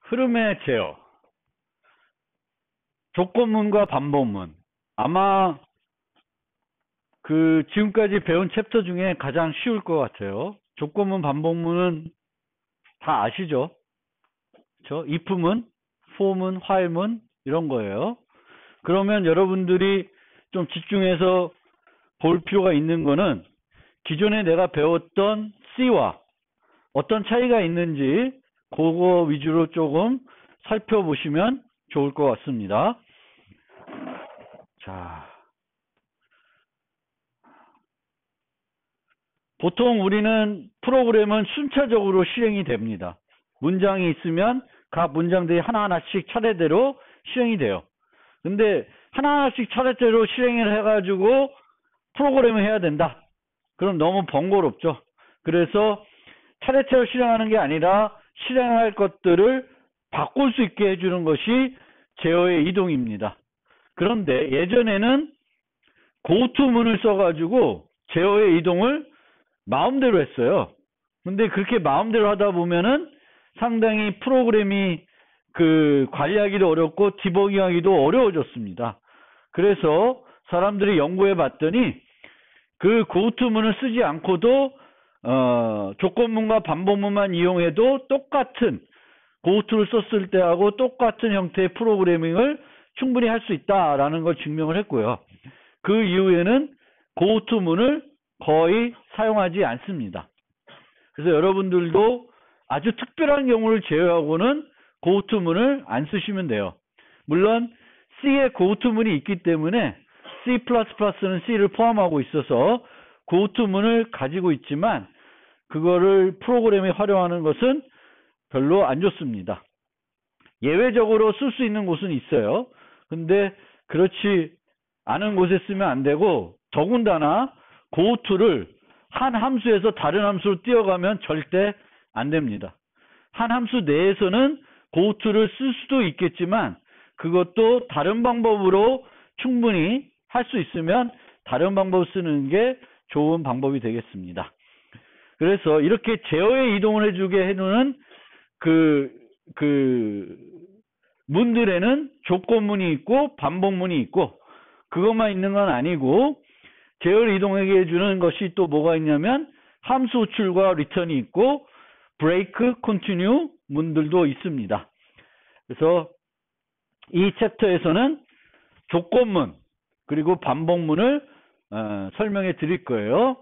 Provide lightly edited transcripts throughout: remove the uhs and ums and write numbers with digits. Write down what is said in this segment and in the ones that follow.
흐름의 제어. 조건문과 반복문. 아마 지금까지 배운 챕터 중에 가장 쉬울 것 같아요. 조건문, 반복문은 다 아시죠? 그렇죠? if문, for문, while문 이런 거예요. 그러면 여러분들이 좀 집중해서 볼 필요가 있는 거는 기존에 내가 배웠던 C와 어떤 차이가 있는지 그거 위주로 조금 살펴보시면 좋을 것 같습니다. 자, 보통 우리는 프로그램은 순차적으로 실행이 됩니다. 문장이 있으면 각 문장들이 하나하나씩 차례대로 실행이 돼요. 근데 하나하나씩 차례대로 실행을 해가지고 프로그램을 해야 된다. 그럼 너무 번거롭죠. 그래서 차례차례 실행하는 게 아니라 실행할 것들을 바꿀 수 있게 해주는 것이 제어의 이동입니다. 그런데 예전에는 고투문을 써가지고 제어의 이동을 마음대로 했어요. 근데 그렇게 마음대로 하다 보면은 상당히 프로그램이 관리하기도 어렵고 디버깅하기도 어려워졌습니다. 그래서 사람들이 연구해 봤더니 고투문을 쓰지 않고도 조건문과 반복문만 이용해도 똑같은 고투를 썼을 때하고 똑같은 형태의 프로그래밍을 충분히 할 수 있다라는 걸 증명을 했고요. 그 이후에는 고투문을 거의 사용하지 않습니다. 그래서 여러분들도 아주 특별한 경우를 제외하고는 고투문을 안 쓰시면 돼요. 물론 C에 고투문이 있기 때문에 C++는 C를 포함하고 있어서 고투문을 가지고 있지만 그거를 프로그램에 활용하는 것은 별로 안 좋습니다. 예외적으로 쓸 수 있는 곳은 있어요. 근데 그렇지 않은 곳에 쓰면 안 되고, 더군다나 고투를 한 함수에서 다른 함수로 뛰어가면 절대 안 됩니다. 한 함수 내에서는 고투를 쓸 수도 있겠지만 그것도 다른 방법으로 충분히 할 수 있으면 다른 방법을 쓰는 게 좋은 방법이 되겠습니다. 그래서 이렇게 제어의 이동을 해주게 해놓은 문들에는 조건문이 있고 반복문이 있고, 그것만 있는 건 아니고 제어를 이동하게 해주는 것이 또 뭐가 있냐면 함수 호출과 리턴이 있고 break, continue 문들도 있습니다. 그래서 이 챕터에서는 조건문 그리고 반복문을 설명해 드릴 거예요.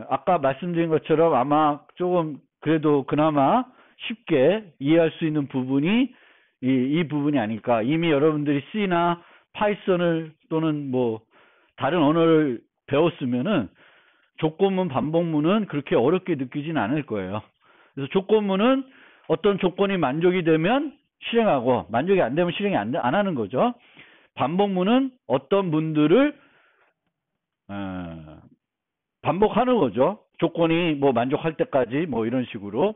아까 말씀드린 것처럼 아마 조금 그래도 그나마 쉽게 이해할 수 있는 부분이 이 부분이 아닐까. 이미 여러분들이 C나 파이썬을 또는 뭐 다른 언어를 배웠으면은 조건문, 반복문은 그렇게 어렵게 느끼진 않을 거예요. 그래서 조건문은 어떤 조건이 만족이 되면 실행하고 만족이 안 되면 실행이 안 하는 거죠. 반복문은 어떤 문들을 반복하는 거죠. 조건이 뭐 만족할 때까지 뭐 이런 식으로.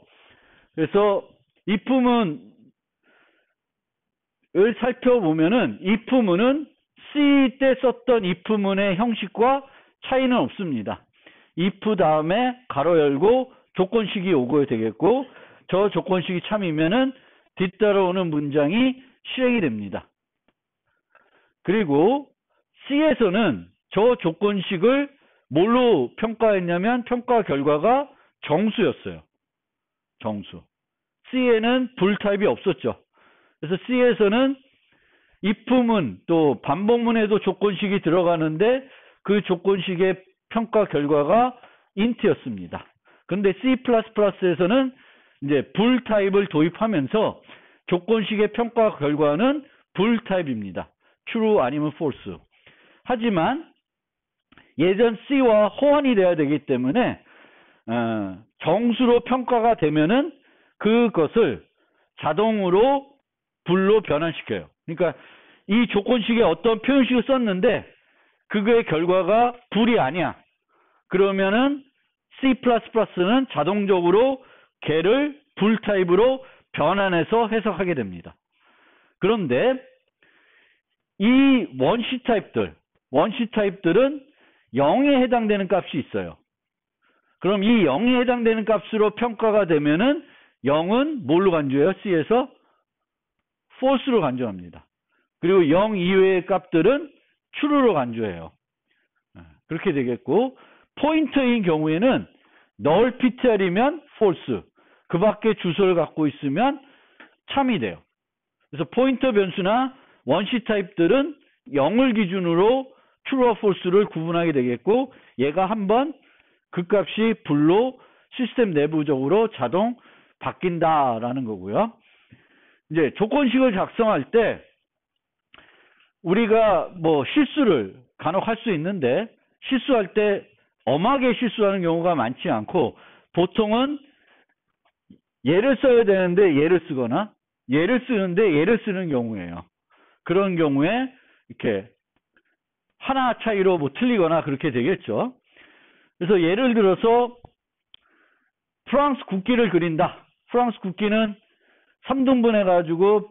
그래서 if문을 살펴보면은 if문은 C 때 썼던 if문의 형식과 차이는 없습니다. if 다음에 가로 열고 조건식이 오고 되겠고, 저 조건식이 참이면은 뒤따라오는 문장이 실행이 됩니다. 그리고 C에서는 저 조건식을 뭘로 평가했냐면 평가 결과가 정수였어요. 정수. C에는 불 타입이 없었죠. 그래서 C에서는 if문 또 반복문에도 조건식이 들어가는데 그 조건식의 평가 결과가 int였습니다. 그런데 C++에서는 이제 불 타입을 도입하면서 조건식의 평가 결과는 불 타입입니다. true 아니면 false. 하지만 예전 C와 호환이 돼야 되기 때문에 정수로 평가가 되면은 그것을 자동으로 불로 변환시켜요. 그러니까 이 조건식에 어떤 표현식을 썼는데 그거의 결과가 불이 아니야. 그러면은 C++는 자동적으로 걔를 불 타입으로 변환해서 해석하게 됩니다. 그런데 이 원시 타입들은 0에 해당되는 값이 있어요. 그럼 이 0에 해당되는 값으로 평가가 되면은 0은 뭘로 간주해요? C에서 false로 간주합니다. 그리고 0 이외의 값들은 true로 간주해요. 그렇게 되겠고, 포인터인 경우에는 null ptr이면 false, 그 밖에 주소를 갖고 있으면 참이 돼요. 그래서 포인터 변수나 원시 타입들은 0을 기준으로 true와 false를 구분하게 되겠고, 얘가 한번 그 값이 불로 시스템 내부적으로 자동 바뀐다라는 거고요. 이제 조건식을 작성할 때 우리가 뭐 실수를 간혹 할 수 있는데, 실수할 때 엄하게 실수하는 경우가 많지 않고, 보통은 얘를 써야 되는데 얘를 쓰거나 얘를 쓰는데 얘를 쓰는 경우예요. 그런 경우에 이렇게 하나 차이로 뭐 틀리거나 그렇게 되겠죠. 그래서 예를 들어서 프랑스 국기를 그린다. 프랑스 국기는 3등분 해가지고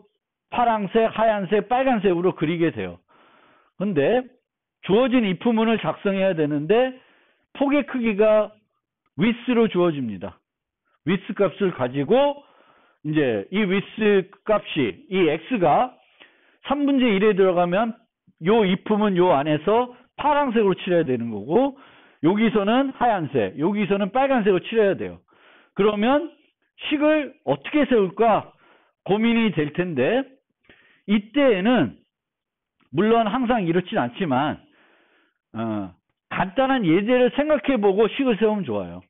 파란색, 하얀색, 빨간색으로 그리게 돼요. 근데 주어진 if문을 작성해야 되는데 폭의 크기가 width로 주어집니다. width 값을 가지고 이제 이 width 값이 이 x가 3분의 1에 들어가면 요 if문 요 안에서 파란색으로 칠해야 되는 거고, 여기서는 하얀색, 여기서는 빨간색으로 칠해야 돼요. 그러면 식을 어떻게 세울까 고민이 될 텐데, 이때에는 물론 항상 이렇진 않지만 간단한 예제를 생각해보고 식을 세우면 좋아요.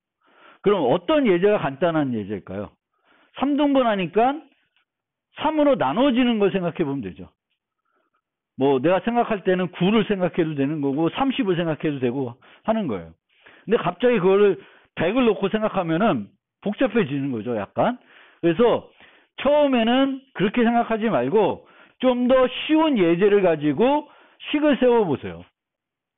그럼 어떤 예제가 간단한 예제일까요? 3등분 하니까 3으로 나눠지는 걸 생각해보면 되죠. 뭐 내가 생각할 때는 9를 생각해도 되는 거고 30을 생각해도 되고 하는 거예요. 근데 갑자기 그거를 100을 놓고 생각하면은 복잡해지는 거죠, 약간. 그래서 처음에는 그렇게 생각하지 말고 좀 더 쉬운 예제를 가지고 식을 세워보세요.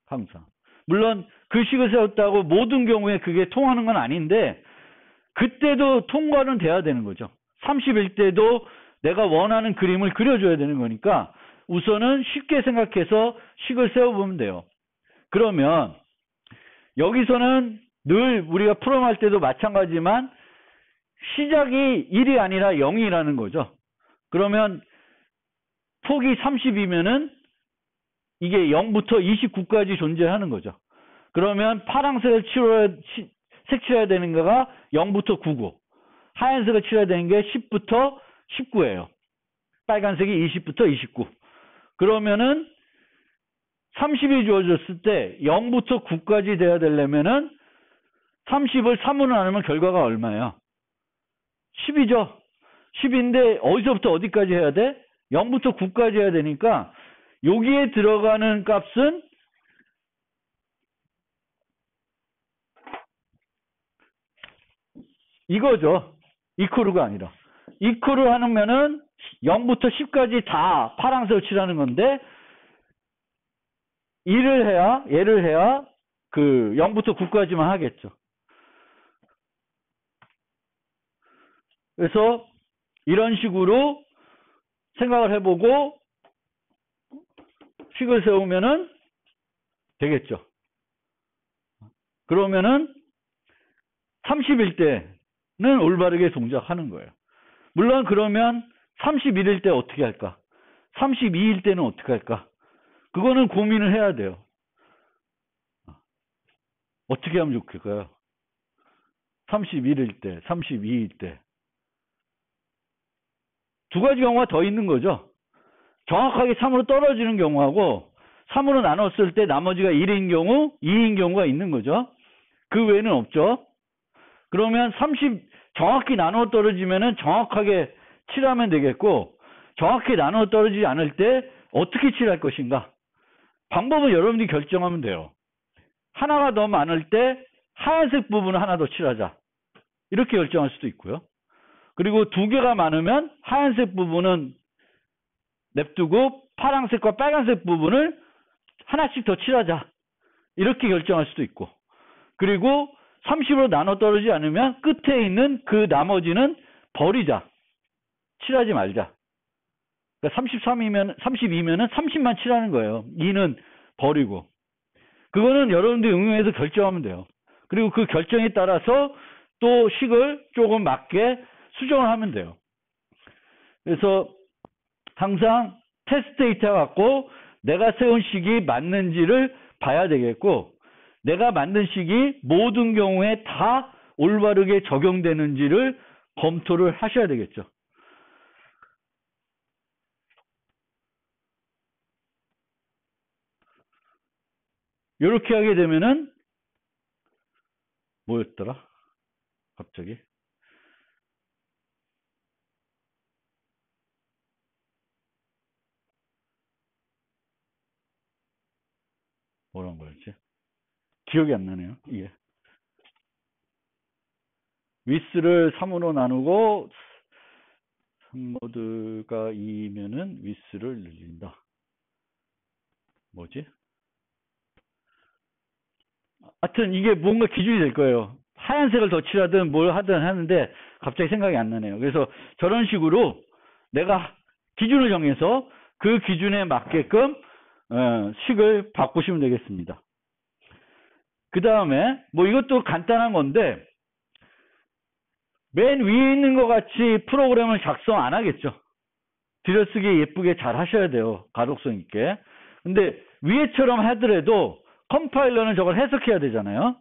항상. 물론 그 식을 세웠다고 모든 경우에 그게 통하는 건 아닌데, 그때도 통과는 돼야 되는 거죠. 30일 때도 내가 원하는 그림을 그려줘야 되는 거니까 우선은 쉽게 생각해서 식을 세워보면 돼요. 그러면 여기서는 늘 우리가 프롬할 때도 마찬가지지만 시작이 1이 아니라 0이라는 거죠. 그러면 폭이 30이면은 이게 0부터 29까지 존재하는 거죠. 그러면 파란색을 색칠해야 되는 거가 0부터 9고, 하얀색을 칠해야 되는 게 10부터 19예요. 빨간색이 20부터 29. 그러면은 30이 주어졌을 때 0부터 9까지 돼야 되려면은 30을 3으로 나누면 결과가 얼마예요? 10이죠. 10인데 어디서부터 어디까지 해야 돼? 0부터 9까지 해야 되니까 여기에 들어가는 값은 이거죠. 이퀄가 아니라. 이퀄을 하면은 0부터 10까지 다 파란색을 칠하는 건데, 얘를 해야 그 0부터 9까지만 하겠죠. 그래서 이런 식으로 생각을 해보고 식을 세우면은 되겠죠. 그러면은 30일 때는 올바르게 동작하는 거예요. 물론 그러면 31일 때 어떻게 할까? 32일 때는 어떻게 할까? 그거는 고민을 해야 돼요. 어떻게 하면 좋을까요? 31일 때, 32일 때. 두 가지 경우가 더 있는 거죠. 정확하게 3으로 떨어지는 경우하고 3으로 나눴을 때 나머지가 1인 경우, 2인 경우가 있는 거죠. 그 외에는 없죠. 그러면 30 정확히 나눠 떨어지면은 정확하게 칠하면 되겠고, 정확히 나눠 떨어지지 않을 때 어떻게 칠할 것인가? 방법은 여러분들이 결정하면 돼요. 하나가 더 많을 때 하얀색 부분을 하나 더 칠하자. 이렇게 결정할 수도 있고요. 그리고 두 개가 많으면 하얀색 부분은 냅두고 파란색과 빨간색 부분을 하나씩 더 칠하자. 이렇게 결정할 수도 있고. 그리고 30으로 나눠 떨어지지 않으면 끝에 있는 그 나머지는 버리자. 칠하지 말자. 그러니까 32면은 30만 칠하는 거예요. 2는 버리고. 그거는 여러분들이 응용해서 결정하면 돼요. 그리고 그 결정에 따라서 또 식을 조금 맞게 수정을 하면 돼요. 그래서 항상 테스트 데이터 갖고 내가 세운 식이 맞는지를 봐야 되겠고, 내가 만든 식이 모든 경우에 다 올바르게 적용되는지를 검토를 하셔야 되겠죠. 이렇게 하게 되면은 뭐였더라? 갑자기. 뭐란 거였지? 기억이 안 나네요. 이게. 위스를 3으로 나누고 모드가 2면은 위스를 늘린다. 뭐지? 하여튼 이게 뭔가 기준이 될 거예요. 하얀색을 더 칠하든 뭘 하든 하는데 갑자기 생각이 안 나네요. 그래서 저런 식으로 내가 기준을 정해서 그 기준에 맞게끔 식을 바꾸시면 되겠습니다. 그 다음에 뭐 이것도 간단한 건데 맨 위에 있는 것 같이 프로그램을 작성 안 하겠죠. 들여쓰기 예쁘게 잘 하셔야 돼요. 가독성 있게. 근데 위에처럼 하더라도 컴파일러는 저걸 해석해야 되잖아요.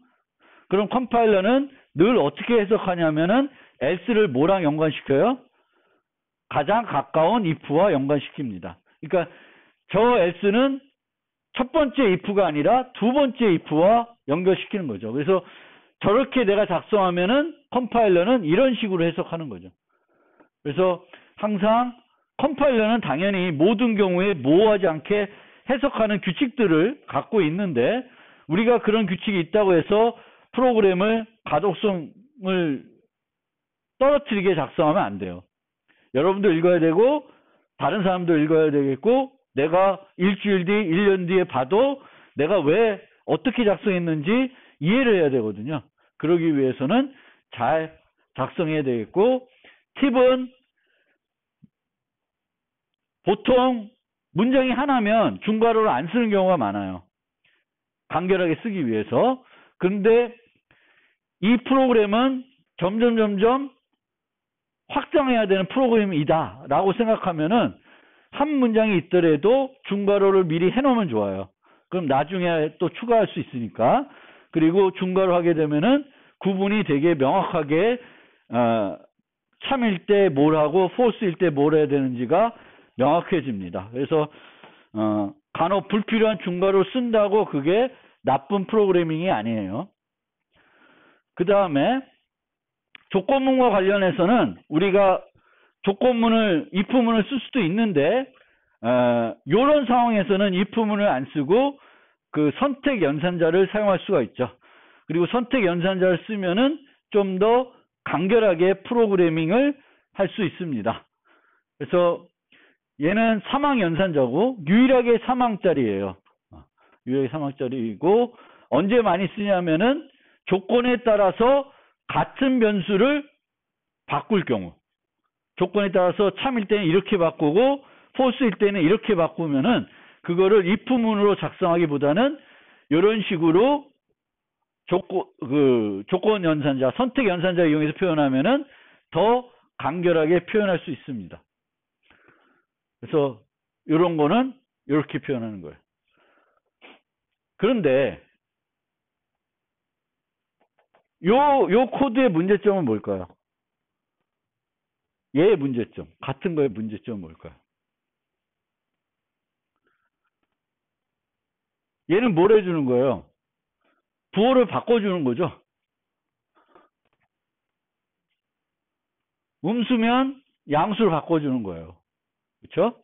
그럼 컴파일러는 늘 어떻게 해석하냐면은 else를 뭐랑 연관시켜요? 가장 가까운 if와 연관시킵니다. 그러니까 저 else는 첫 번째 if가 아니라 두 번째 if와 연결시키는 거죠. 그래서 저렇게 내가 작성하면은 컴파일러는 이런 식으로 해석하는 거죠. 그래서 항상 컴파일러는 당연히 모든 경우에 모호하지 않게 해석하는 규칙들을 갖고 있는데 우리가 그런 규칙이 있다고 해서 프로그램을 가독성을 떨어뜨리게 작성하면 안 돼요. 여러분도 읽어야 되고 다른 사람도 읽어야 되겠고 내가 일주일 뒤, 1년 뒤에 봐도 내가 왜 어떻게 작성했는지 이해를 해야 되거든요. 그러기 위해서는 잘 작성해야 되겠고 팁은 보통 문장이 하나면 중괄호를 안 쓰는 경우가 많아요. 간결하게 쓰기 위해서. 그런데 이 프로그램은 점점 확장해야 되는 프로그램이다 라고 생각하면은 한 문장이 있더라도 중괄호를 미리 해놓으면 좋아요. 그럼 나중에 또 추가할 수 있으니까. 그리고 중괄호 하게 되면은 구분이 되게 명확하게 참일 때 뭘 하고 false일 때 뭘 해야 되는지가 명확해집니다. 그래서 간혹 불필요한 중괄호 쓴다고 그게 나쁜 프로그래밍이 아니에요. 그 다음에 조건문과 관련해서는 우리가 조건문을 if문을 쓸 수도 있는데 이런 상황에서는 if문을 안 쓰고 그 선택 연산자를 사용할 수가 있죠. 그리고 선택 연산자를 쓰면은 좀 더 간결하게 프로그래밍을 할 수 있습니다. 그래서 얘는 사망 연산자고 유일하게 사망짜리예요. 유일하게 사망짜리이고 언제 많이 쓰냐면은 조건에 따라서 같은 변수를 바꿀 경우 조건에 따라서 참일 때는 이렇게 바꾸고 false일 때는 이렇게 바꾸면은 그거를 if문으로 작성하기보다는 이런 식으로 조건 연산자, 선택 연산자 이용해서 표현하면은 더 간결하게 표현할 수 있습니다. 그래서 이런 거는 이렇게 표현하는 거예요. 그런데 요 코드의 문제점은 뭘까요? 얘의 문제점, 같은 거의 문제점은 뭘까요? 얘는 뭘 해주는 거예요? 부호를 바꿔주는 거죠. 음수면 양수를 바꿔주는 거예요. 그렇죠?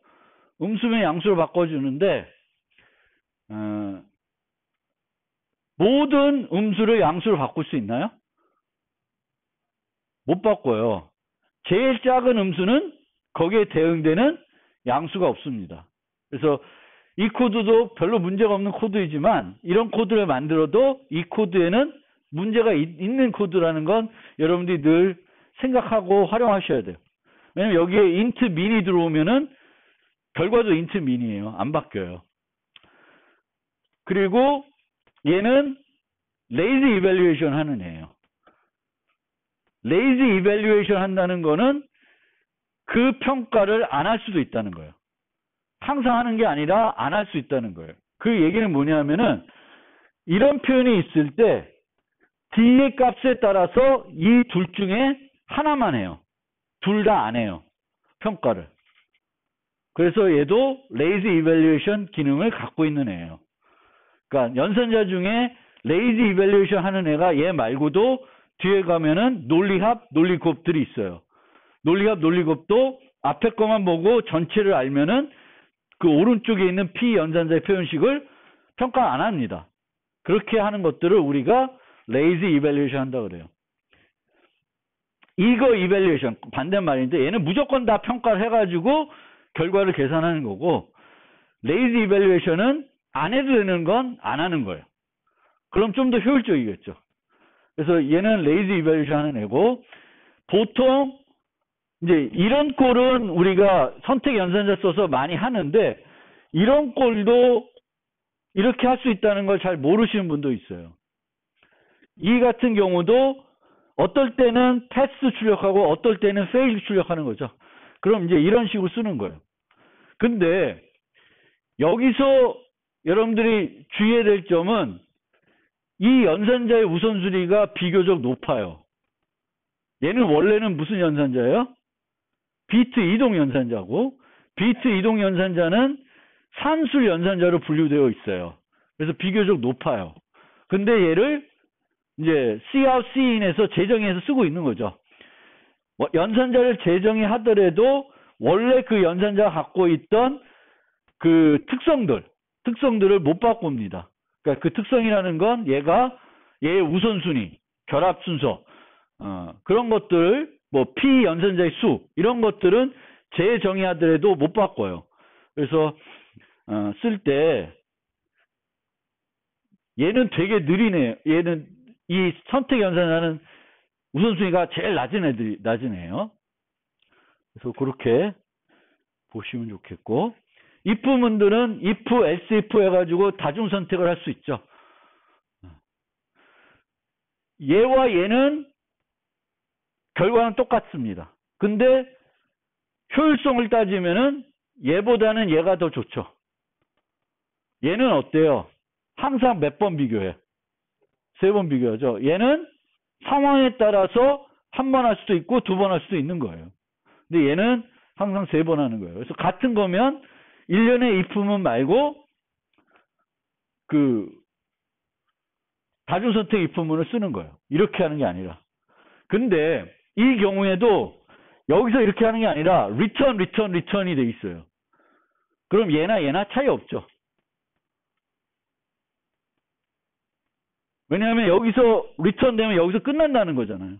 음수면 양수를 바꿔주는데 모든 음수를 양수로 바꿀 수 있나요? 못 바꿔요. 제일 작은 음수는 거기에 대응되는 양수가 없습니다. 그래서 이 코드도 별로 문제가 없는 코드이지만 이런 코드를 만들어도 이 코드에는 문제가 있는 코드라는 건 여러분들이 늘 생각하고 활용하셔야 돼요. 왜냐면 여기에 int min이 들어오면은 결과도 int min이에요. 안 바뀌어요. 그리고 얘는 lazy evaluation 하는 애예요. lazy evaluation 한다는 거는 그 평가를 안 할 수도 있다는 거예요. 항상 하는 게 아니라 안 할 수 있다는 거예요. 그 얘기는 뭐냐면은 이런 표현이 있을 때 D의 값에 따라서 이 둘 중에 하나만 해요. 둘 다 안 해요. 평가를. 그래서 얘도 lazy evaluation 기능을 갖고 있는 애예요. 그러니까 연산자 중에 lazy evaluation 하는 애가 얘 말고도 뒤에 가면은 논리합, 논리곱들이 있어요. 논리합, 논리곱도 앞에 거만 보고 전체를 알면은 그 오른쪽에 있는 P 연산자의 표현식을 평가 안 합니다. 그렇게 하는 것들을 우리가 lazy evaluation 한다 그래요. 이거 evaluation 반대말인데 얘는 무조건 다 평가를 해가지고 결과를 계산하는 거고 lazy evaluation은 안 해도 되는 건 안 하는 거예요. 그럼 좀 더 효율적이겠죠. 그래서 얘는 lazy evaluation 하는 애고 보통 이제 이런 꼴은 우리가 선택 연산자 써서 많이 하는데 이런 꼴도 이렇게 할 수 있다는 걸 잘 모르시는 분도 있어요. 이 같은 경우도 어떨 때는 패스 출력하고 어떨 때는 페일 출력하는 거죠. 그럼 이제 이런 식으로 쓰는 거예요. 근데 여기서 여러분들이 주의해야 될 점은 이 연산자의 우선순위가 비교적 높아요. 얘는 원래는 무슨 연산자예요? 비트 이동 연산자고 비트 이동 연산자는 산술 연산자로 분류되어 있어요. 그래서 비교적 높아요. 근데 얘를 이제 Cout Cin에서 재정의해서 쓰고 있는 거죠. 연산자를 재정의 하더라도 원래 그 연산자가 갖고 있던 그 특성들을 못 바꿉니다. 그러니까 그 특성이라는 건 얘의 우선순위, 결합 순서, 그런 것들, 뭐 P 연산자의 수 이런 것들은 재정의하더라도 못 바꿔요. 그래서 쓸 때 얘는 되게 느리네요. 얘는 이 선택 연산자는 우선순위가 제일 낮은 애예요. 그래서 그렇게 보시면 좋겠고 if문들은 if, else, if 해가지고 다중 선택을 할 수 있죠. 얘와 얘는 결과는 똑같습니다. 근데 효율성을 따지면은 얘보다는 얘가 더 좋죠. 얘는 어때요? 항상 몇 번 비교해? 3번 비교하죠. 얘는 상황에 따라서 한 번 할 수도 있고 2번 할 수도 있는 거예요. 근데 얘는 항상 3번 하는 거예요. 그래서 같은 거면 1년의 if문 말고 그 다중선택 if문을 쓰는 거예요. 이렇게 하는 게 아니라. 근데 이 경우에도 여기서 이렇게 하는 게 아니라 return이 돼 있어요. 그럼 얘나 차이 없죠. 왜냐하면 여기서 return 되면 여기서 끝난다는 거잖아요.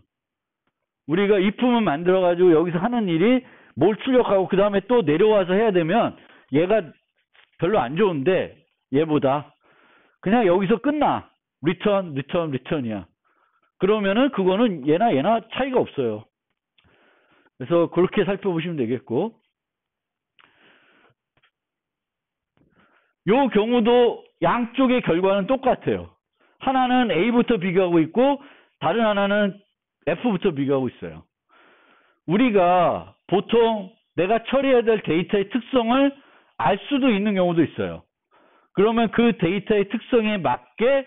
우리가 if문 만들어가지고 여기서 하는 일이 뭘 출력하고 그 다음에 또 내려와서 해야 되면 얘가 별로 안 좋은데 얘보다 그냥 여기서 끝나. return이야. 그러면은 그거는 얘나 차이가 없어요. 그래서 그렇게 살펴보시면 되겠고 요 경우도 양쪽의 결과는 똑같아요. 하나는 A부터 비교하고 있고 다른 하나는 F부터 비교하고 있어요. 우리가 보통 내가 처리해야 될 데이터의 특성을 알 수도 있는 경우도 있어요. 그러면 그 데이터의 특성에 맞게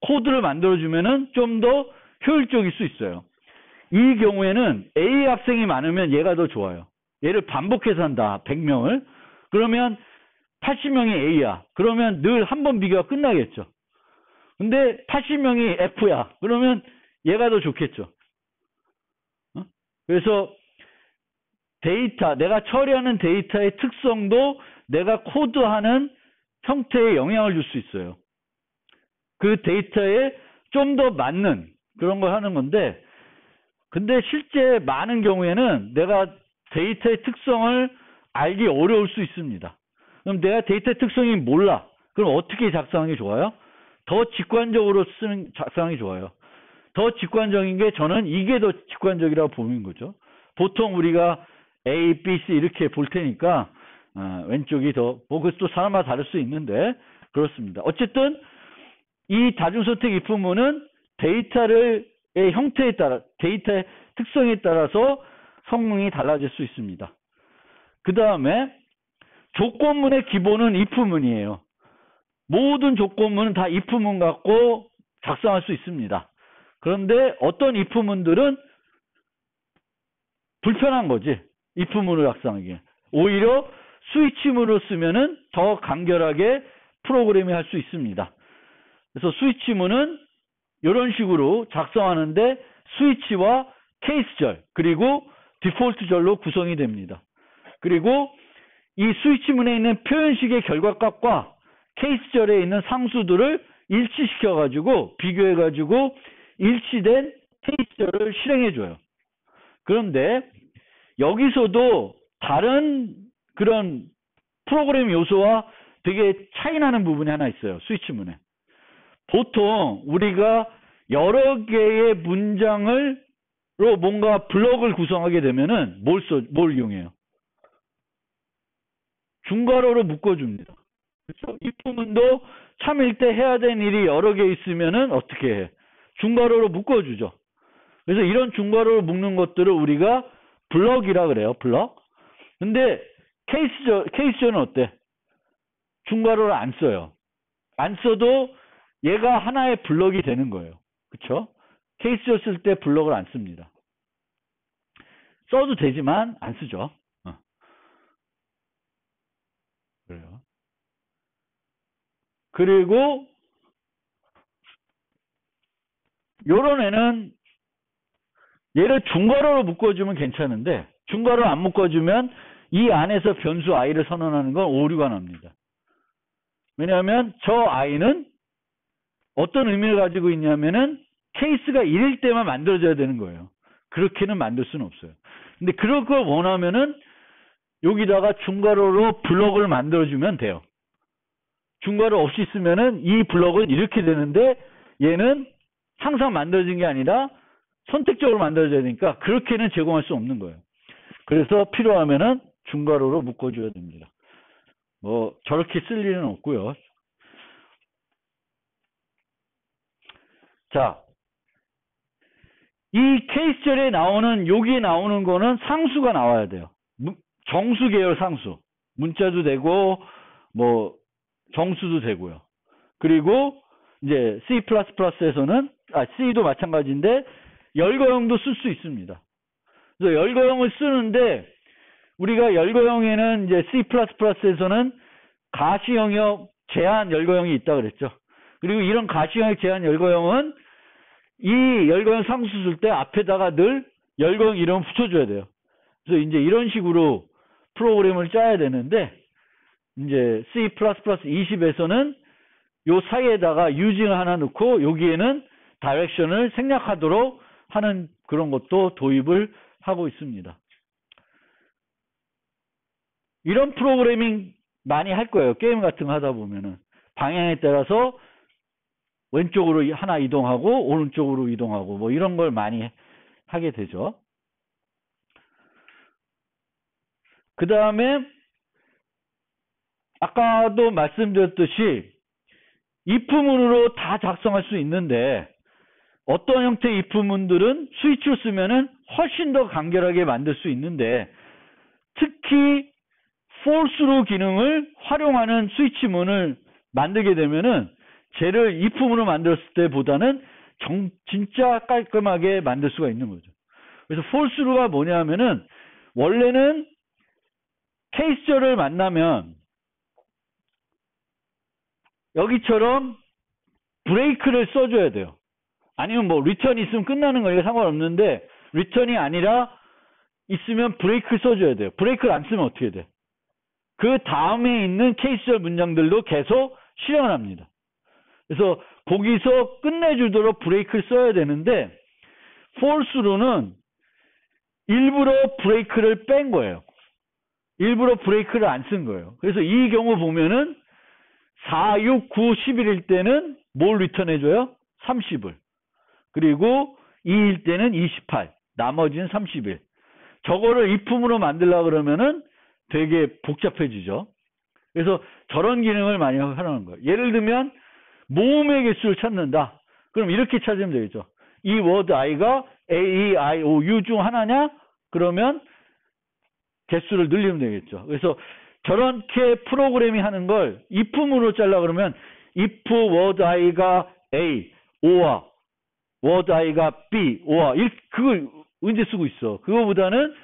코드를 만들어주면은 좀 더 효율적일 수 있어요. 이 경우에는 A 학생이 많으면 얘가 더 좋아요. 얘를 반복해서 한다. 100명을. 그러면 80명이 A야. 그러면 늘 한 번 비교가 끝나겠죠. 근데 80명이 F야. 그러면 얘가 더 좋겠죠. 그래서 내가 처리하는 데이터의 특성도 내가 코드하는 형태에 영향을 줄 수 있어요. 그 데이터에 좀 더 맞는 그런 걸 하는 건데 근데 실제 많은 경우에는 내가 데이터의 특성을 알기 어려울 수 있습니다. 그럼 내가 데이터의 특성이 몰라. 그럼 어떻게 작성하는 게 좋아요? 더 직관적으로 작성하는 게 좋아요. 더 직관적인 게 저는 이게 더 직관적이라고 보는 거죠. 보통 우리가 A, B, C 이렇게 볼 테니까 왼쪽이 더 그것도 사람마다 다를 수 있는데 그렇습니다. 어쨌든 이 다중선택 if문은 데이터의 형태에 따라 데이터의 특성에 따라서 성능이 달라질 수 있습니다. 그 다음에 조건문의 기본은 if문이에요. 모든 조건문은 다 if문 갖고 작성할 수 있습니다. 그런데 어떤 if문들은 불편한 거지. if문을 작성하기에. 오히려 스위치문으로 쓰면은 더 간결하게 프로그래밍 할 수 있습니다. 그래서 스위치문은 이런 식으로 작성하는데 스위치와 케이스절 그리고 디폴트절로 구성이 됩니다. 그리고 이 스위치문에 있는 표현식의 결과값과 케이스절에 있는 상수들을 일치시켜 가지고 비교해 가지고 일치된 케이스절을 실행해 줘요. 그런데 여기서도 다른 그런 프로그램 요소와 되게 차이 나는 부분이 하나 있어요. 스위치문에. 보통 우리가 여러 개의 문장으로 뭔가 블럭을 구성하게 되면은 뭘 이용해요? 중괄호로 묶어줍니다. 그렇죠? if문도 참일 때 해야 되는 일이 여러 개 있으면은 어떻게 해? 중괄호로 묶어주죠. 그래서 이런 중괄호로 묶는 것들을 우리가 블럭이라 그래요. 블럭. 근데 케이스절은 어때? 중괄호를 안 써요. 안 써도 얘가 하나의 블럭이 되는 거예요. 그쵸? 케이스절 쓸 때 블럭을 안 씁니다. 써도 되지만 안 쓰죠. 그래요. 그리고 요런 애는 얘를 중괄호로 묶어주면 괜찮은데 중괄호로 안 묶어주면 이 안에서 변수 i를 선언하는 건 오류가 납니다. 왜냐하면 저 i는 어떤 의미를 가지고 있냐면은 케이스가 1일 때만 만들어져야 되는 거예요. 그렇게는 만들 수는 없어요. 근데 그럴 걸 원하면은 여기다가 중괄호로 블럭을 만들어주면 돼요. 중괄호 없이 쓰면은 이 블럭은 이렇게 되는데 얘는 항상 만들어진 게 아니라 선택적으로 만들어져야 되니까 그렇게는 제공할 수 없는 거예요. 그래서 필요하면은 중괄호로 묶어줘야 됩니다. 뭐 저렇게 쓸 일은 없고요. 자, 이 케이스절에 나오는 여기에 나오는 거는 상수가 나와야 돼요. 정수 계열 상수. 문자도 되고 뭐 정수도 되고요. 그리고 이제 C++에서는 C도 마찬가지인데 열거형도 쓸 수 있습니다. 그래서 열거형을 쓰는데 우리가 열거형에는 이제 C++에서는 가시 영역 제한 열거형이 있다 그랬죠. 그리고 이런 가시 영역 제한 열거형은 이 열거형 상수 쓸 때 앞에다가 늘 열거형 이름 붙여줘야 돼요. 그래서 이제 이런 식으로 프로그램을 짜야 되는데 이제 C++20에서는 요 사이에다가 유징을 하나 넣고 여기에는 다이렉션을 생략하도록 하는 그런 것도 도입을 하고 있습니다. 이런 프로그래밍 많이 할 거예요. 게임 같은 거 하다 보면은 방향에 따라서 왼쪽으로 하나 이동하고 오른쪽으로 이동하고 뭐 이런 걸 많이 하게 되죠. 그 다음에 아까도 말씀드렸듯이 if문으로 다 작성할 수 있는데 어떤 형태의 if문들은 스위치로 쓰면은 훨씬 더 간결하게 만들 수 있는데 특히 false로 기능을 활용하는 스위치문을 만들게 되면은 쟤를 if문으로 만들었을 때보다는 진짜 깔끔하게 만들 수가 있는 거죠. 그래서 false가 뭐냐면은 원래는 케이스절을 만나면 여기처럼 브레이크를 써줘야 돼요. 아니면 뭐 리턴이 있으면 끝나는 거니까 상관없는데 리턴이 아니라 있으면 브레이크를 써줘야 돼요. 브레이크를 안 쓰면 어떻게 돼? 그 다음에 있는 케이스절 문장들도 계속 실행을 합니다. 그래서 거기서 끝내주도록 브레이크를 써야 되는데 false로는 일부러 브레이크를 뺀 거예요. 일부러 브레이크를 안 쓴 거예요. 그래서 이 경우 보면은 4, 6, 9, 11일 때는 뭘 리턴해줘요? 30을. 그리고 2일 때는 28. 나머지는 31. 저거를 if문으로 만들려고 그러면은 되게 복잡해지죠. 그래서 저런 기능을 많이 하는 거예요. 예를 들면 모음의 개수를 찾는다. 그럼 이렇게 찾으면 되겠죠. 이 워드 i가 A, E, I, O, U 중 하나냐? 그러면 개수를 늘리면 되겠죠. 그래서 저렇게 프로그래밍 하는 걸 if문으로 잘라 그러면 if word i가 A, O와 word i가 B, O와 그걸 언제 쓰고 있어. 그거보다는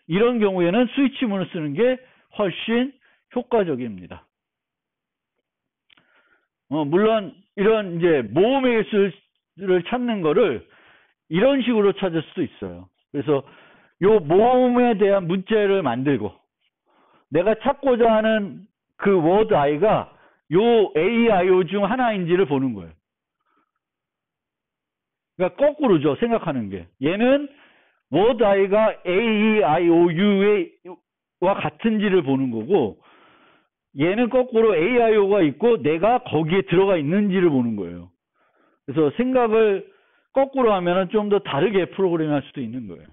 이런 경우에는 스위치문을 쓰는 게 훨씬 효과적입니다. 물론 이런 이제 모음의 개수를 찾는 거를 이런 식으로 찾을 수도 있어요. 그래서 요 모음에 대한 문자를 만들고 내가 찾고자 하는 그 word i가 요 A, I, O 중 하나인지를 보는 거예요. 그러니까 거꾸로죠. 생각하는 게. 얘는 word i가 A, I, O, U와 같은지를 보는 거고 얘는 거꾸로 A, I, O가 있고 내가 거기에 들어가 있는지를 보는 거예요. 그래서 생각을 거꾸로 하면 좀 더 다르게 프로그래밍 할 수도 있는 거예요.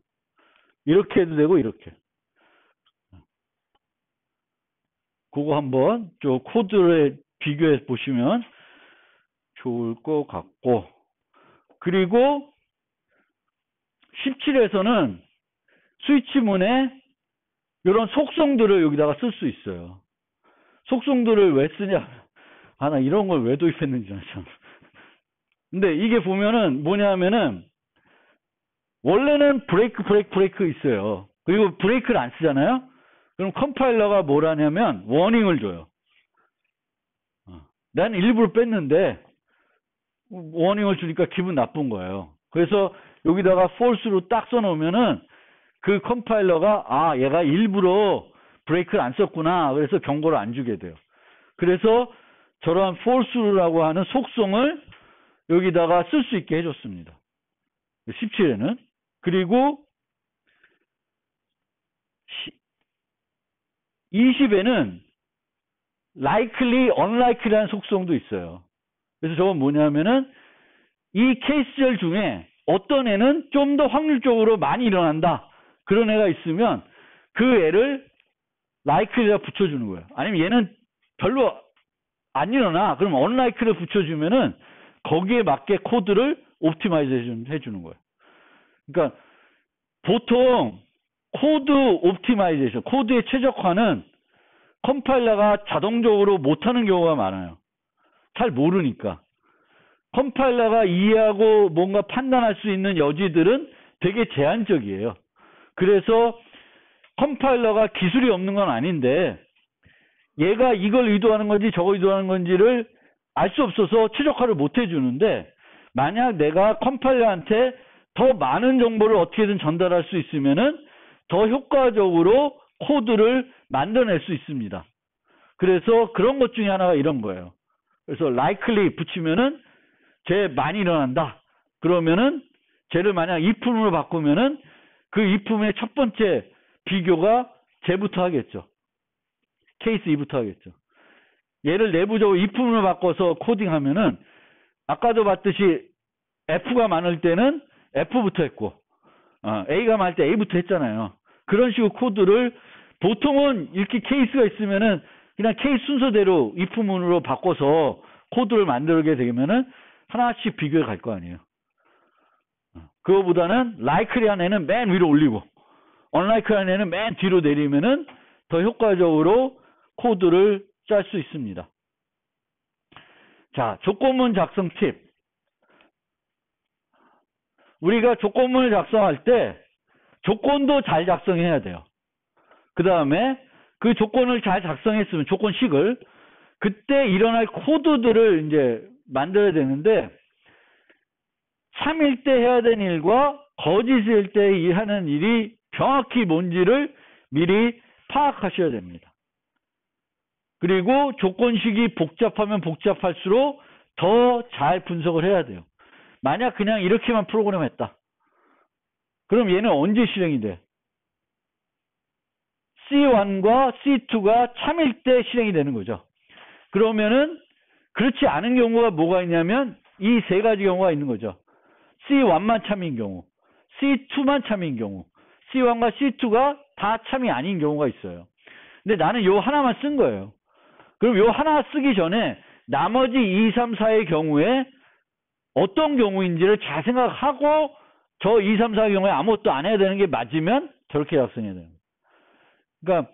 이렇게 해도 되고 이렇게. 그거 한번 저 코드를 비교해 보시면 좋을 것 같고, 그리고 17에서는 스위치문에 이런 속성들을 여기다가 쓸 수 있어요. 속성들을 왜 쓰냐? 나 이런 걸 왜 도입했는지 참. 근데 이게 보면은 뭐냐면은 원래는 브레이크 있어요. 그리고 브레이크를 안 쓰잖아요. 그럼 컴파일러가 뭘 하냐면 워닝을 줘요. 난 일부러 뺐는데 워닝을 주니까 기분 나쁜 거예요. 그래서 여기다가 false로 딱 써놓으면은 그 컴파일러가 얘가 일부러 브레이크를 안 썼구나. 그래서 경고를 안 주게 돼요. 그래서 저러한 false라고 하는 속성을 여기다가 쓸 수 있게 해줬습니다. 17에는. 그리고 20에는 likely, unlikely라는 속성도 있어요. 그래서 저건 뭐냐면은 이 케이스들 중에 어떤 애는 좀 더 확률적으로 많이 일어난다. 그런 애가 있으면 그 애를 likely에다 붙여주는 거예요. 아니면 얘는 별로 안 일어나. 그럼 unlikely를 붙여주면은 거기에 맞게 코드를 옵티마이즈 해주는 거예요. 그러니까 보통 코드 옵티마이제이션, 코드의 최적화는 컴파일러가 자동적으로 못하는 경우가 많아요. 잘 모르니까. 컴파일러가 이해하고 뭔가 판단할 수 있는 여지들은 되게 제한적이에요. 그래서 컴파일러가 기술이 없는 건 아닌데 얘가 이걸 의도하는 건지 저거 의도하는 건지를 알 수 없어서 최적화를 못 해주는데, 만약 내가 컴파일러한테 더 많은 정보를 어떻게든 전달할 수 있으면은 더 효과적으로 코드를 만들어낼 수 있습니다. 그래서 그런 것 중에 하나가 이런 거예요. 그래서 likely 붙이면은 쟤 많이 일어난다. 그러면은 쟤를 만약 if문으로 바꾸면은 그 if문의 첫 번째 비교가 쟤부터 하겠죠. 케이스 2부터 하겠죠. 얘를 내부적으로 if문으로 바꿔서 코딩하면은 아까도 봤듯이 F가 많을 때는 F부터 했고 A가 많을 때 A부터 했잖아요. 그런 식으로 코드를 보통은 이렇게 케이스가 있으면은 그냥 케이스 순서대로 if문으로 바꿔서 코드를 만들게 되면은 하나씩 비교해 갈 거 아니에요. 그거보다는 likely한 애는 맨 위로 올리고 unlikely한 애는 맨 뒤로 내리면은 더 효과적으로 코드를 짤 수 있습니다. 자, 조건문 작성 팁. 우리가 조건문을 작성할 때 조건도 잘 작성해야 돼요. 그 다음에 그 조건을 잘 작성했으면 조건식을 그때 일어날 코드들을 이제 만들어야 되는데, 참일 때 해야 되는 일과 거짓일 때 하는 일이 정확히 뭔지를 미리 파악하셔야 됩니다. 그리고 조건식이 복잡하면 복잡할수록 더 잘 분석을 해야 돼요. 만약 그냥 이렇게만 프로그램 했다. 그럼 얘는 언제 실행이 돼? C1과 C2가 참일 때 실행이 되는 거죠. 그러면은 그렇지 않은 경우가 뭐가 있냐면 이 세 가지 경우가 있는 거죠. C1만 참인 경우, C2만 참인 경우, C1과 C2가 다 참이 아닌 경우가 있어요. 근데 나는 요 하나만 쓴 거예요. 그럼 요 하나 쓰기 전에 나머지 2, 3, 4의 경우에 어떤 경우인지를 잘 생각하고 저 2, 3, 4의 경우에 아무것도 안 해야 되는 게 맞으면 저렇게 작성해야 돼요. 그러니까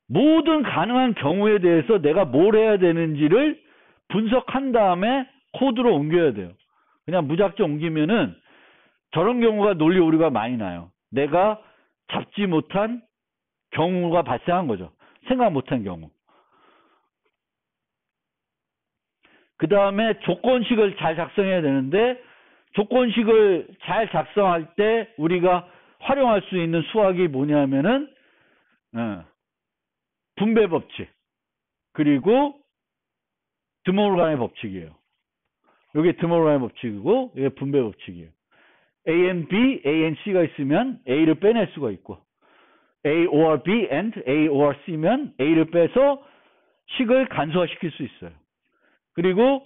모든 가능한 경우에 대해서 내가 뭘 해야 되는지를 분석한 다음에 코드로 옮겨야 돼요. 그냥 무작정 옮기면은 저런 경우가 논리 오류가 많이 나요. 내가 잡지 못한 경우가 발생한 거죠. 생각 못한 경우. 그 다음에 조건식을 잘 작성해야 되는데, 조건식을 잘 작성할 때 우리가 활용할 수 있는 수학이 뭐냐면은 분배 법칙 그리고 드모르간의 법칙이에요. 이게 드모르간의 법칙이고 이게 분배 법칙이에요. A and B, A and C가 있으면 A를 빼낼 수가 있고, A or B and A or C면 A를 빼서 식을 간소화시킬 수 있어요. 그리고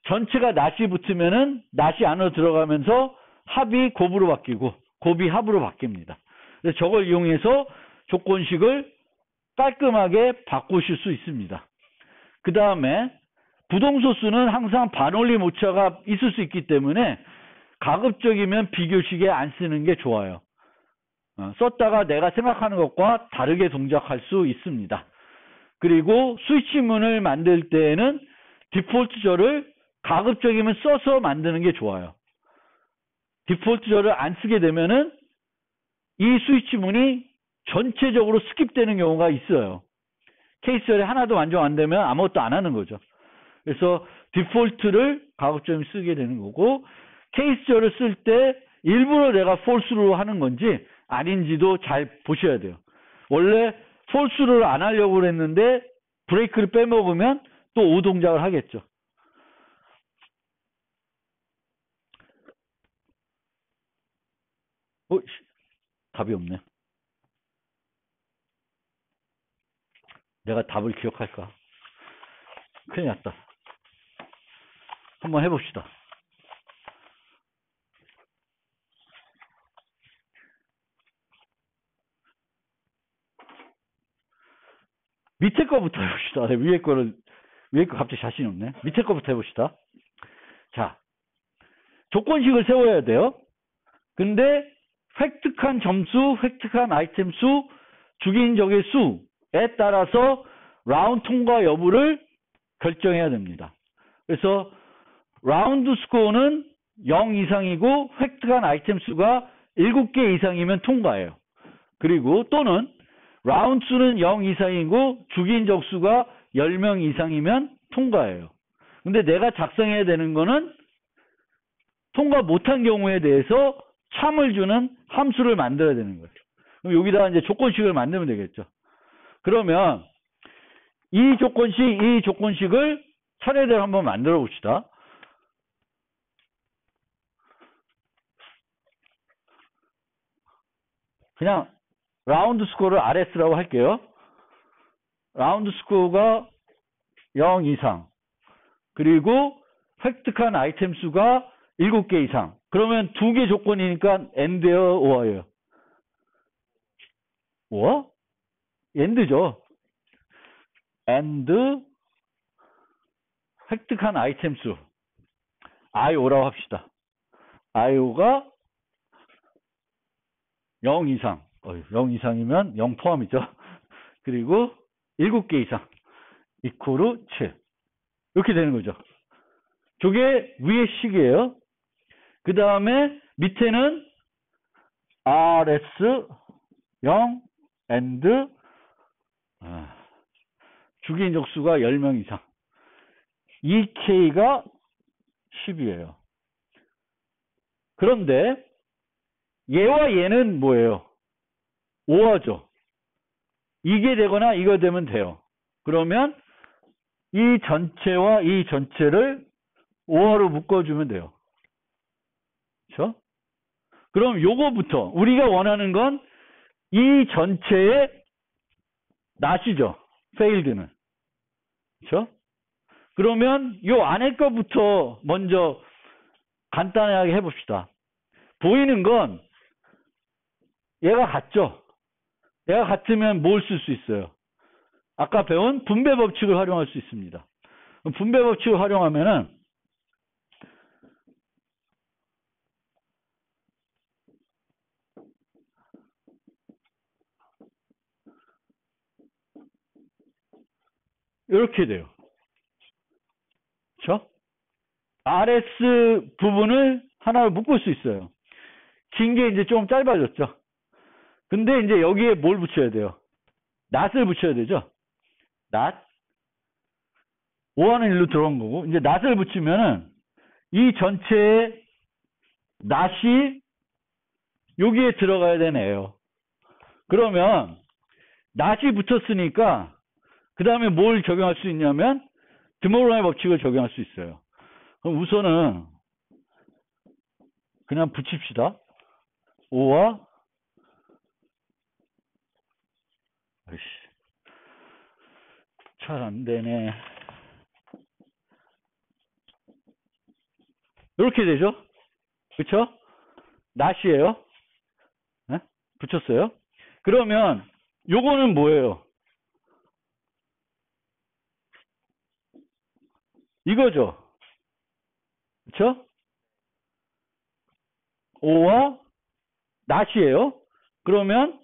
전체가 낫이 붙으면은 낫이 안으로 들어가면서 합이 곱으로 바뀌고 곱이 합으로 바뀝니다. 그래서 저걸 이용해서 조건식을 깔끔하게 바꾸실 수 있습니다. 그 다음에 부동소수는 항상 반원리 모차가 있을 수 있기 때문에 가급적이면 비교식에 안 쓰는 게 좋아요. 썼다가 내가 생각하는 것과 다르게 동작할 수 있습니다. 그리고 스위치문을 만들 때에는 디폴트절을 가급적이면 써서 만드는 게 좋아요. 디폴트절을 안 쓰게 되면은 이 스위치문이 전체적으로 스킵되는 경우가 있어요. 케이스절이 하나도 완전 안 되면 아무것도 안 하는 거죠. 그래서 디폴트를 가급적이면 쓰게 되는 거고, 케이스절을 쓸 때 일부러 내가 폴스로 하는 건지 아닌지도 잘 보셔야 돼요. 원래 폴스를 안 하려고 그랬는데 브레이크를 빼먹으면 또 오동작을 하겠죠. 답이 없네. 내가 답을 기억할까? 큰일 났다. 한번 해봅시다. 밑에 거부터 해봅시다. 위에 거 갑자기 자신이 없네. 밑에 거부터 해봅시다. 자, 조건식을 세워야 돼요. 근데 획득한 점수, 획득한 아이템 수, 죽인 적의 수에 따라서 라운드 통과 여부를 결정해야 됩니다. 그래서 라운드 스코어는 0 이상이고 획득한 아이템 수가 7개 이상이면 통과해요. 그리고 또는 라운드 수는 0 이상이고 죽인 적 수가 10명 이상이면 통과해요. 근데 내가 작성해야 되는 거는 통과 못한 경우에 대해서 참을 주는 함수를 만들어야 되는 거죠. 그럼 여기다가 이제 조건식을 만들면 되겠죠. 그러면 이 조건식을 차례대로 한번 만들어 봅시다. 그냥 라운드 스코어를 RS라고 할게요. 라운드 스코어가 0 이상, 그리고 획득한 아이템 수가 7개 이상. 그러면 2개 조건이니까 AND예요, OR예요? OR? AND죠. AND 획득한 아이템 수 IO라고 합시다. IO가 0 이상. 0 이상이면 0 포함이죠. 그리고 7개 이상. 이코르 7. 이렇게 되는 거죠. 저게 위의 식이에요. 그 다음에 밑에는 RS 0 AND 죽인 적수가 10명 이상. EK가 10이에요. 그런데 얘와 얘는 뭐예요? OR죠. 이게 되거나 이거 되면 돼요. 그러면 이 전체와 이 전체를 OR로 묶어주면 돼요. 그렇죠? 그럼 요거부터 우리가 원하는 건 이 전체의 낫이죠. failed는. 그렇죠? 그러면 요 안에 거부터 먼저 간단하게 해봅시다. 보이는 건 얘가 같죠? 얘가 같으면 뭘 쓸 수 있어요? 아까 배운 분배 법칙을 활용할 수 있습니다. 분배 법칙을 활용하면은 이렇게 돼요. 그렇죠? RS 부분을 하나로 묶을 수 있어요. 긴 게 이제 좀 짧아졌죠. 근데 이제 여기에 뭘 붙여야 돼요? 낫을 붙여야 되죠. 낫. 5하는 일로 들어온 거고, 이제 낫을 붙이면은 이 전체에 낫이 여기에 들어가야 되네요. 그러면 낫이 붙었으니까 그 다음에 뭘 적용할 수 있냐면 드모로의 법칙을 적용할 수 있어요. 그럼 우선은 그냥 붙입시다. 5와 잘 안 되네. 이렇게 되죠? 그쵸? 낫이에요. 네? 붙였어요. 그러면 요거는 뭐예요? 이거죠. 그쵸? 5와 낫이에요. 그러면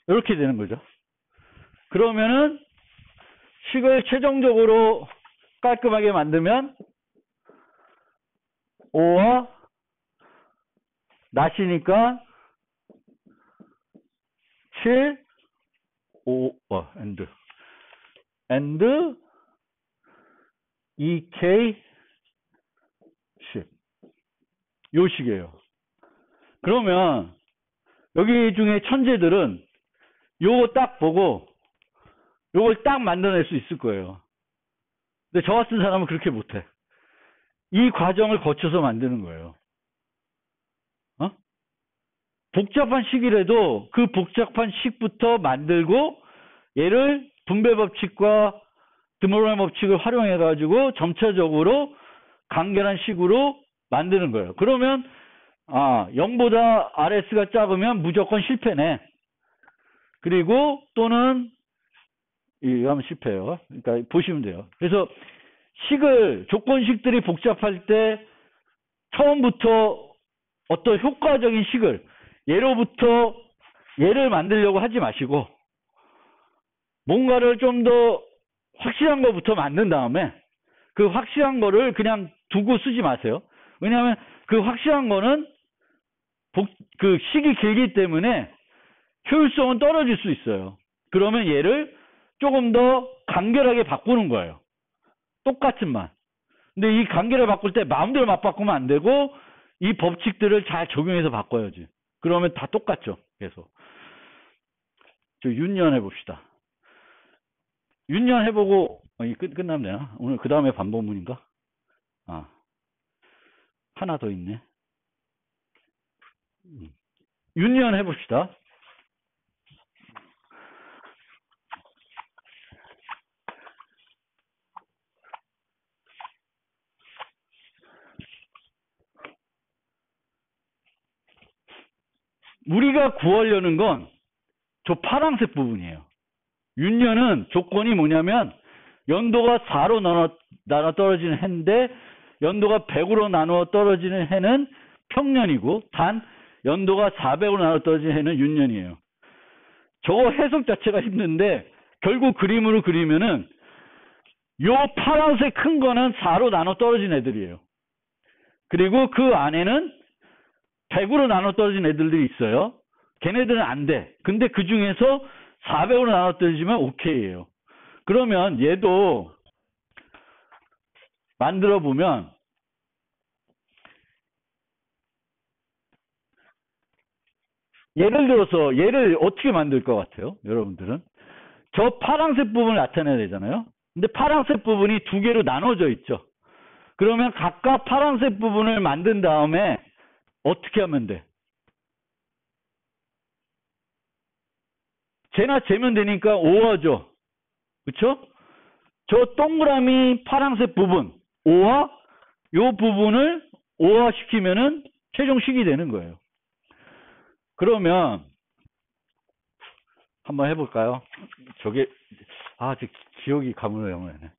이렇게 되는 거죠. 그러면은 식을 최종적으로 깔끔하게 만들면 5와 낫이니까 7, 5, and 2K 10. 요 식이에요. 그러면 여기 중에 천재들은 요거 딱 보고 요걸 딱 만들어낼 수 있을 거예요. 근데 저 같은 사람은 그렇게 못해. 이 과정을 거쳐서 만드는 거예요. 어? 복잡한 식이라도 그 복잡한 식부터 만들고 얘를 분배 법칙과 드모로의 법칙을 활용해 가지고 점차적으로 간결한 식으로 만드는 거예요. 그러면 0보다 RS가 작으면 무조건 실패네. 그리고 또는 이거 하면 실패해요. 그러니까 보시면 돼요. 그래서 식을 조건식들이 복잡할 때 처음부터 어떤 효과적인 식을 예로부터 얘를 만들려고 하지 마시고 뭔가를 좀 더 확실한 것부터 만든 다음에 그 확실한 거를 그냥 두고 쓰지 마세요. 왜냐하면 그 확실한 거는 그 식이 길기 때문에 효율성은 떨어질 수 있어요. 그러면 얘를 조금 더 간결하게 바꾸는 거예요. 똑같은 말. 근데 이 관계를 바꿀 때 마음대로 막 바꾸면 안 되고 이 법칙들을 잘 적용해서 바꿔야지. 그러면 다 똑같죠. 계속. 저 윤년 해봅시다. 윤년 해보고 끝나면 되나? 오늘 그 다음에 반복문인가? 하나 더 있네. 윤년 해봅시다. 우리가 구하려는 건 저 파란색 부분이에요. 윤년은 조건이 뭐냐면 연도가 4로 나눠 떨어지는 해인데 연도가 100으로 나누어 떨어지는 해는 평년이고 단 연도가 400으로 나눠 떨어지는 해는 윤년이에요. 저거 해석 자체가 힘든데 결국 그림으로 그리면은 요 파란색 큰 거는 4로 나눠 떨어진 애들이에요. 그리고 그 안에는 100으로 나눠 떨어진 애들이 있어요. 걔네들은 안 돼. 근데 그 중에서 400으로 나눠 떨어지면 오케이예요. 그러면 얘도 만들어 보면 예를 들어서 얘를 어떻게 만들 것 같아요? 여러분들은 저 파란색 부분을 나타내야 되잖아요. 근데 파란색 부분이 두 개로 나눠져 있죠. 그러면 각각 파란색 부분을 만든 다음에 어떻게 하면 돼? 쟤나 재면 되니까 5화죠. 그쵸? 저 동그라미 파란색 부분 5화 요 부분을 5화 시키면은 최종식이 되는 거예요. 그러면 한번 해볼까요? 저게 제 기억이 가물가물하네.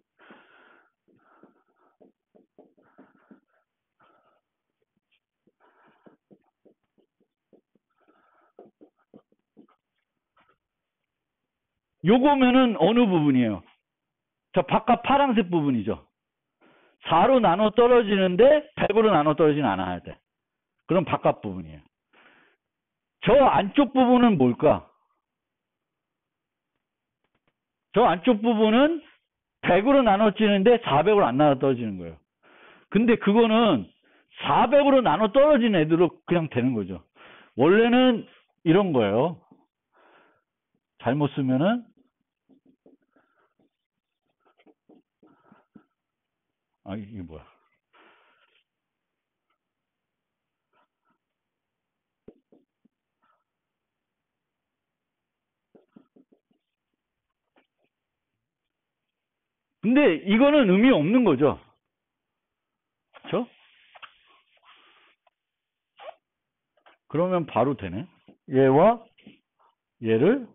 요거면은 어느 부분이에요? 저 바깥 파란색 부분이죠. 4로 나눠 떨어지는데 100으로 나눠 떨어지진 않아야 돼. 그럼 바깥 부분이에요. 저 안쪽 부분은 뭘까? 저 안쪽 부분은 100으로 나눠지는데 400으로 안 나눠 떨어지는 거예요. 근데 그거는 400으로 나눠 떨어진 애들로 그냥 되는 거죠. 원래는 이런 거예요. 잘못 쓰면은 이게 뭐야? 근데 이거는 의미 없는 거죠. 그렇죠? 그러면 바로 되네. 얘와 얘를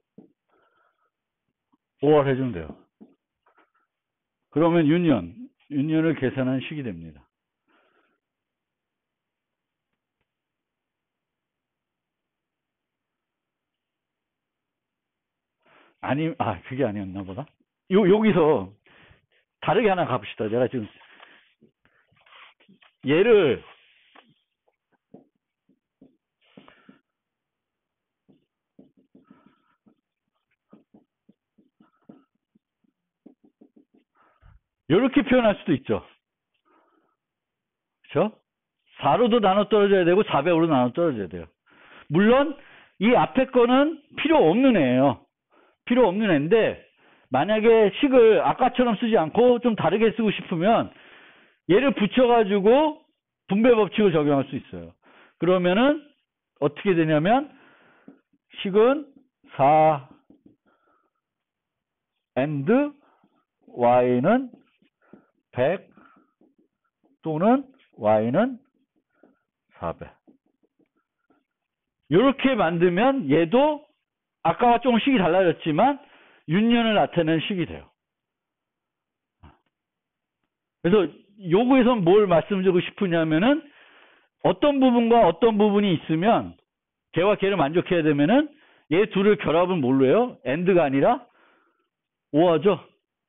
5월 해주면 돼요. 그러면 윤년을 계산한 식이 됩니다. 그게 아니었나 보다. 여기서 다르게 하나 가봅시다. 내가 지금 얘를 이렇게 표현할 수도 있죠. 그렇죠? 4로도 나눠 떨어져야 되고 400으로 나눠 떨어져야 돼요. 물론 이 앞에 거는 필요 없는 애예요. 필요 없는 애인데 만약에 식을 아까처럼 쓰지 않고 좀 다르게 쓰고 싶으면 얘를 붙여가지고 분배 법칙을 적용할 수 있어요. 그러면은 어떻게 되냐면 식은 4 and y는 100 또는 y는 400 이렇게 만들면 얘도 아까와 조금 식이 달라졌지만 윤년을 나타내는 식이 돼요. 그래서 요구에선 뭘 말씀드리고 싶으냐면은 어떤 부분과 어떤 부분이 있으면 걔와 걔를 만족해야 되면은 얘 둘을 결합은 뭘로 해요? AND가 아니라 OR죠.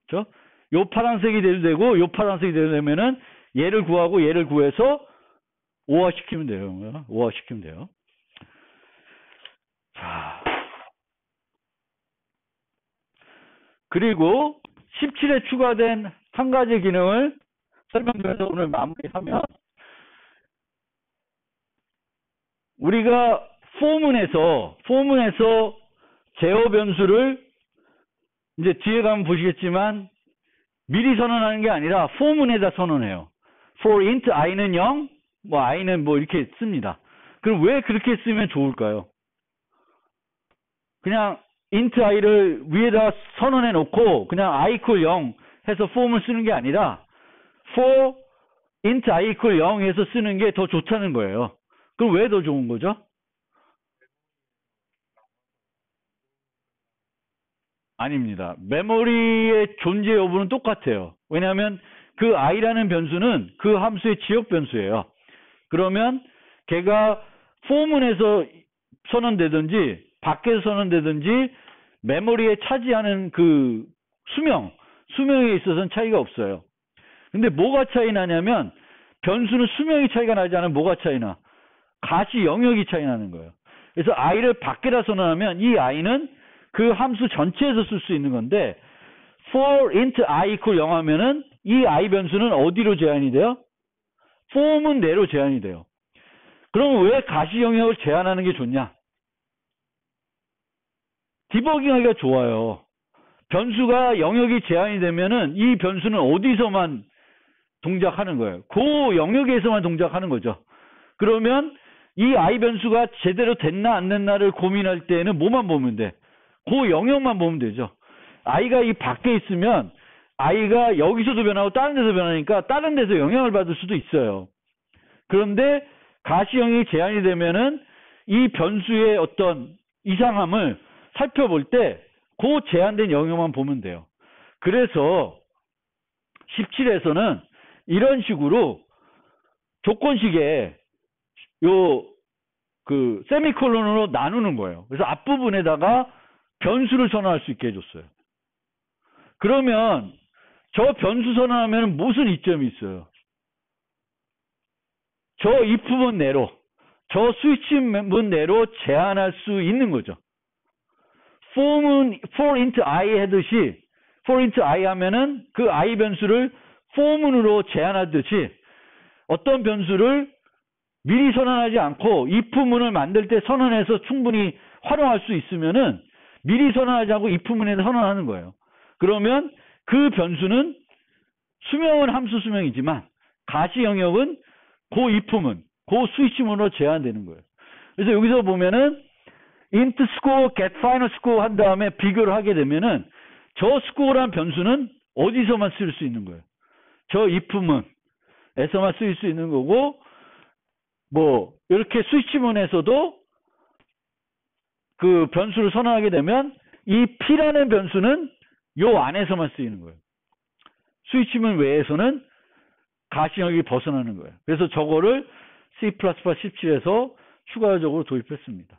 그렇죠? 요 파란색이 돼도 되고 요 파란색이 돼도 되면은 얘를 구하고 얘를 구해서 OR 시키면 돼요. OR 시키면 돼요. 자. 그리고 17에 추가된 한 가지 기능을 설명드려서 오늘 마무리하면 우리가 포문에서 제어 변수를 이제 뒤에 가면 보시겠지만 미리 선언하는 게 아니라 포문에다 선언해요. for int i는 0, i는 이렇게 씁니다. 그럼 왜 그렇게 쓰면 좋을까요? 그냥 int i를 위에다 선언해 놓고 그냥 i equal 0 해서 form을 쓰는 게 아니라 for int i equal 0 해서 쓰는 게 더 좋다는 거예요. 그럼 왜 더 좋은 거죠? 아닙니다. 메모리의 존재 여부는 똑같아요. 왜냐하면 그 i라는 변수는 그 함수의 지역 변수예요. 그러면 걔가 포문에서 선언되든지 밖에서 선언되든지 메모리에 차지하는 그 수명에 있어서는 차이가 없어요. 근데 뭐가 차이 나냐면 변수는 수명이 차이가 나지 않으면 뭐가 차이 나? 가시 영역이 차이 나는 거예요. 그래서 i를 밖에다 선언하면 이 i는 그 함수 전체에서 쓸 수 있는 건데 for int i equal 0 하면은 이 i 변수는 어디로 제한이 돼요? 포문 내로 제한이 돼요. 그럼 왜 가시 영역을 제한하는 게 좋냐? 디버깅하기가 좋아요. 변수가 영역이 제한이 되면은 이 변수는 어디서만 동작하는 거예요. 그 영역에서만 동작하는 거죠. 그러면 이 i 변수가 제대로 됐나 안 됐나를 고민할 때는 뭐만 보면 돼? 그 영역만 보면 되죠. i가 이 밖에 있으면 i가 여기서도 변하고 다른 데서 변하니까 다른 데서 영향을 받을 수도 있어요. 그런데 가시 영역이 제한이 되면은 이 변수의 어떤 이상함을 살펴볼 때 그 제한된 영역만 보면 돼요. 그래서 17에서는 이런 식으로 조건식에 세미콜론으로 나누는 거예요. 그래서 앞부분에다가 변수를 선언할 수 있게 해줬어요. 그러면 저 변수 선언하면 무슨 이점이 있어요? 저 if문 내로, 저 스위치문 내로 제한할 수 있는 거죠. for int i 하듯이 for int i 하면은 그 i 변수를 for문으로 제한하듯이 어떤 변수를 미리 선언하지 않고 if문을 만들 때 선언해서 충분히 활용할 수 있으면은 미리 선언하지 않고 if문에서 선언하는 거예요. 그러면 그 변수는 수명은 함수 수명이지만 가시 영역은 고 if문, 고 스위치문으로 제한되는 거예요. 그래서 여기서 보면은 int score, get final score 한 다음에 비교를 하게 되면은 저 score란 변수는 어디서만 쓸 수 있는 거예요? 저 if문에서만 쓸 수 있는 거고, 뭐 이렇게 스위치문에서도 그 변수를 선언하게 되면 이 p라는 변수는 요 안에서만 쓰이는 거예요. 스위치문 외에서는 가시영역이 벗어나는 거예요. 그래서 저거를 C++ 17에서 추가적으로 도입했습니다.